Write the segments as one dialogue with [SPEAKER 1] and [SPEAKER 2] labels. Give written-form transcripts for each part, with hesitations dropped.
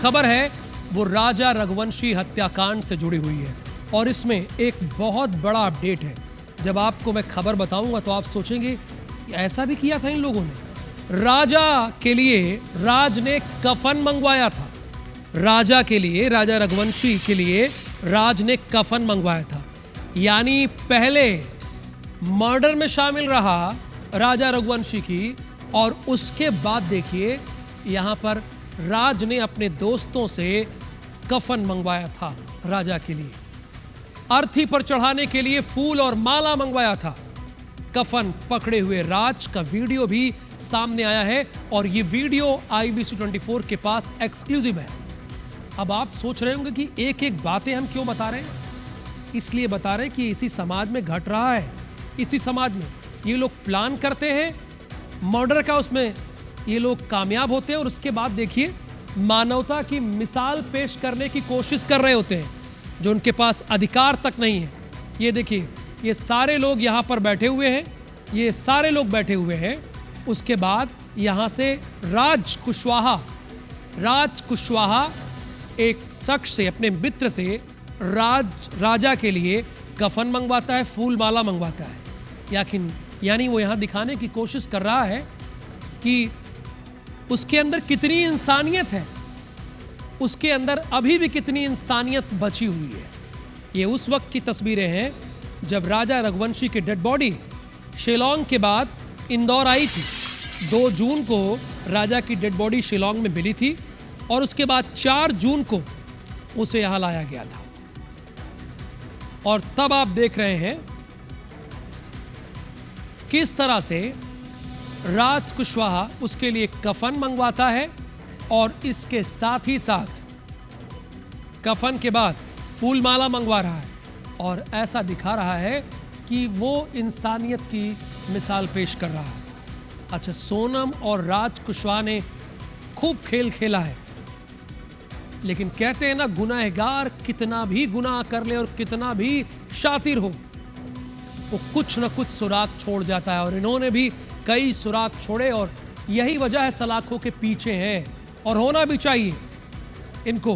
[SPEAKER 1] खबर है वो राजा रघुवंशी हत्याकांड से जुड़ी हुई है और इसमें एक बहुत बड़ा अपडेट है। जब आपको मैं खबर बताऊंगा तो आप सोचेंगे ऐसा भी किया था इन लोगों ने। राजा के लिए राज ने कफन मंगवाया था। राजा के लिए, राजा रघुवंशी के लिए राज ने कफन मंगवाया था। यानी पहले मर्डर में शामिल रहा राजा रघुवंशी की और उसके बाद देखिए यहां पर राज ने अपने दोस्तों से कफन मंगवाया था राजा के लिए। अर्थी पर चढ़ाने के लिए फूल और माला मंगवाया था। कफन पकड़े हुए राज का वीडियो भी सामने आया है और यह वीडियो IBC 24 के पास एक्सक्लूसिव है। अब आप सोच रहे होंगे कि एक एक बातें हम क्यों बता रहे हैं। इसलिए बता रहे हैं कि इसी समाज में घट रहा है। इसी समाज में ये लोग प्लान करते हैं मर्डर का, उसमें ये लोग कामयाब होते हैं और उसके बाद देखिए मानवता की मिसाल पेश करने की कोशिश कर रहे होते हैं जो उनके पास अधिकार तक नहीं है। ये देखिए ये सारे लोग यहाँ पर बैठे हुए हैं, ये सारे लोग बैठे हुए हैं। उसके बाद यहाँ से राज कुशवाहा एक शख्स से, अपने मित्र से राजा के लिए कफन मंगवाता है, फूल माला मंगवाता है। यानी वो यहाँ दिखाने की कोशिश कर रहा है कि उसके अंदर कितनी इंसानियत है, उसके अंदर अभी भी कितनी इंसानियत बची हुई है। ये उस वक्त की तस्वीरें हैं जब राजा रघुवंशी की डेड बॉडी शिलांग के बाद इंदौर आई थी। 2 जून को राजा की डेड बॉडी शिलांग में मिली थी और उसके बाद 4 जून को उसे यहां लाया गया था। और तब आप देख रहे हैं किस तरह से राज कुशवाहा उसके लिए कफन मंगवाता है और इसके साथ ही साथ कफन के बाद फूल माला मंगवा रहा है और ऐसा दिखा रहा है कि वो इंसानियत की मिसाल पेश कर रहा है। अच्छा, सोनम और राज कुशवाहा ने खूब खेल खेला है, लेकिन कहते हैं ना गुनाहगार कितना भी गुनाह कर ले और कितना भी शातिर हो वो कुछ न कुछ सुराग छोड़ जाता है और इन्होंने भी कई सुराग छोड़े और यही वजह है सलाखों के पीछे हैं और होना भी चाहिए इनको।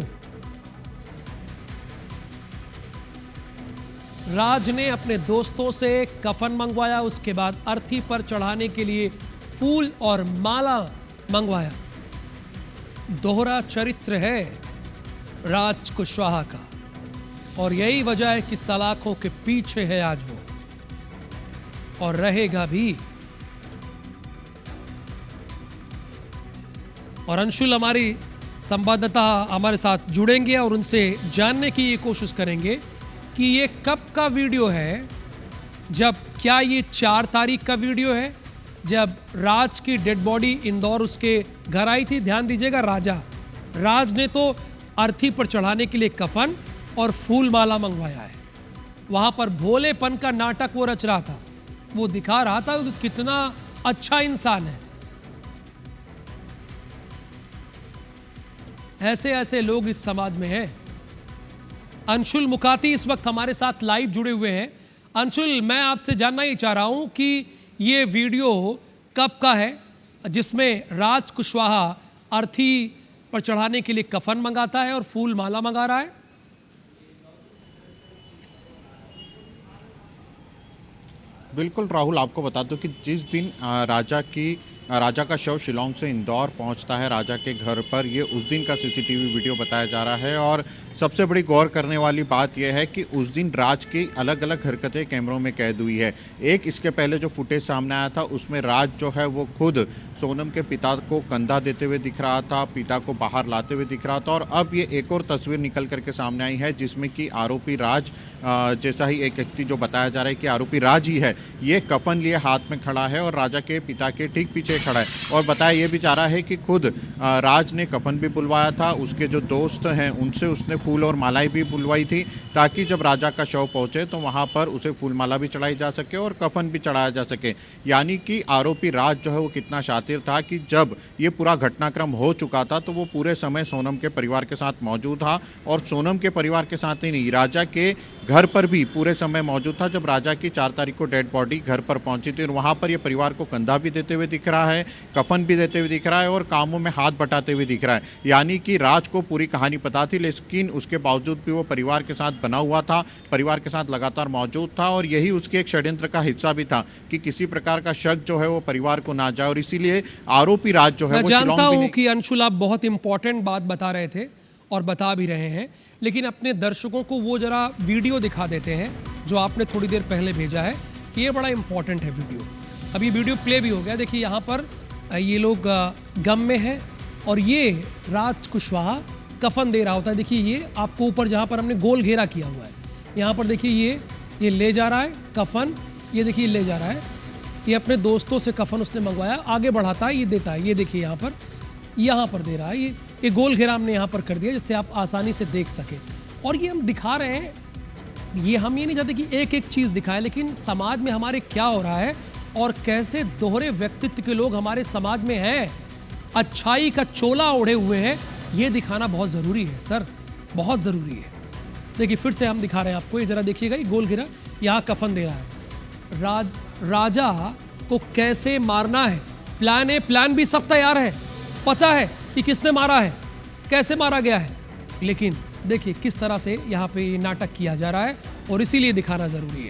[SPEAKER 1] राज ने अपने दोस्तों से कफन मंगवाया, उसके बाद अर्थी पर चढ़ाने के लिए फूल और माला मंगवाया। दोहरा चरित्र है राज कुशवाहा का और यही वजह है कि सलाखों के पीछे है आज वो और रहेगा भी। और अंशुल हमारी संवाददाता हमारे साथ जुड़ेंगे और उनसे जानने की ये कोशिश करेंगे कि ये कब का वीडियो है, क्या ये 4 तारीख का वीडियो है जब राज की डेड बॉडी इंदौर उसके घर आई थी। ध्यान दीजिएगा, राज ने तो अर्थी पर चढ़ाने के लिए कफन और फूल माला मंगवाया है। वहां पर भोलेपन का नाटक वो रच रहा था, वो दिखा रहा था कि कितना अच्छा इंसान है। ऐसे ऐसे लोग इस समाज में हैं। अंशुल मुकाती इस वक्त हमारे साथ लाइव जुड़े हुए हैं। अंशुल, मैं आपसे जानना ही चाह रहा हूं कि ये वीडियो कब का है जिसमें राज कुशवाहा अर्थी पर चढ़ाने के लिए कफन मंगाता है और फूल माला मंगा रहा है?
[SPEAKER 2] बिल्कुल राहुल, आपको बता दूं कि जिस दिन राजा का शव शिलांग से इंदौर पहुंचता है राजा के घर पर, ये उस दिन का CCTV वीडियो बताया जा रहा है। और सबसे बड़ी गौर करने वाली बात यह है कि उस दिन राज की अलग अलग हरकतें कैमरों में कैद हुई है। एक इसके पहले जो फुटेज सामने आया था उसमें राज जो है वो खुद सोनम के पिता को कंधा देते हुए दिख रहा था, पिता को बाहर लाते हुए दिख रहा था। और अब ये एक और तस्वीर निकल करके सामने आई है जिसमें कि आरोपी राज, जैसा ही एक व्यक्ति जो बताया जा रहा है कि आरोपी राज ही है, ये कफन लिए हाथ में खड़ा है और राजा के पिता के ठीक पीछे खड़ा है। और बताया ये भी जा रहा है कि खुद राज ने कफन भी बुलवाया था, उसके जो दोस्त हैं उनसे उसने फूल और मालाएं भी बुलवाई थी ताकि जब राजा का शव पहुंचे तो वहां पर उसे फूल माला भी चढ़ाई जा सके और कफन भी चढ़ाया जा सके। यानी कि आरोपी राज जो है वो कितना शातिर था कि जब ये पूरा घटनाक्रम हो चुका था तो वो पूरे समय सोनम के परिवार के साथ मौजूद था। और सोनम के परिवार के साथ ही नहीं, राजा के घर पर भी पूरे समय मौजूद था जब राजा की 4 तारीख को डेड बॉडी घर पर पहुंची थी और वहां पर ये परिवार को कंधा भी देते हुए दिख रहा है, कफन भी देते हुए दिख रहा है और कामों में हाथ बटाते हुए दिख रहा है। यानी कि राज को पूरी कहानी पता थी, लेकिन उसके बावजूद भी वो परिवार के साथ बना हुआ था, परिवार के साथ लगातार मौजूद था और यही उसके एक षड्यंत्र का हिस्सा भी था कि किसी प्रकार का शक जो है वो परिवार को ना जाए और इसीलिए आरोपी राज जो है
[SPEAKER 1] मैं
[SPEAKER 2] वो
[SPEAKER 1] जानता
[SPEAKER 2] शिलांग भी
[SPEAKER 1] हूं
[SPEAKER 2] नहीं।
[SPEAKER 1] कि अंशुल आप बहुत इंपॉर्टेंट बात बता रहे थे और बता भी रहे हैं, लेकिन अपने दर्शकों को वो जरा वीडियो दिखा देते हैं जो आपने थोड़ी देर पहले भेजा है। ये बड़ा इंपॉर्टेंट है वीडियो। अब ये वीडियो प्ले भी हो गया। देखिए यहाँ पर ये लोग गम में हैं और ये राज कुशवाहा कफन दे रहा होता है। देखिए ये आपको ऊपर जहाँ पर हमने गोल घेरा किया हुआ है, यहाँ पर देखिए ये ले जा रहा है कफन, ये देखिए ले जा रहा है। ये अपने दोस्तों से कफन उसने मंगवाया, आगे बढ़ाता है, ये देता है। ये देखिए यहाँ पर दे रहा है। ये गोल घेरा हमने यहाँ पर कर दिया जिससे आप आसानी से देख सके। और ये हम दिखा रहे हैं, ये हम ये नहीं चाहते कि एक एक चीज़ दिखाएं, लेकिन समाज में हमारे क्या हो रहा है और कैसे दोहरे व्यक्तित्व के लोग हमारे समाज में हैं, अच्छाई का चोला ओढ़े हुए हैं, ये दिखाना बहुत ज़रूरी है सर, बहुत ज़रूरी है। देखिए फिर से हम दिखा रहे हैं आपको, ये जरा देखिएगा, ये गोल घेरा यहाँ कफन दे रहा है। राजा को कैसे मारना है, प्लान ए प्लान भी सब तैयार है, पता है कि किसने मारा है, कैसे मारा गया है, लेकिन देखिए किस तरह से यहाँ पे नाटक किया जा रहा है और इसीलिए दिखाना ज़रूरी है।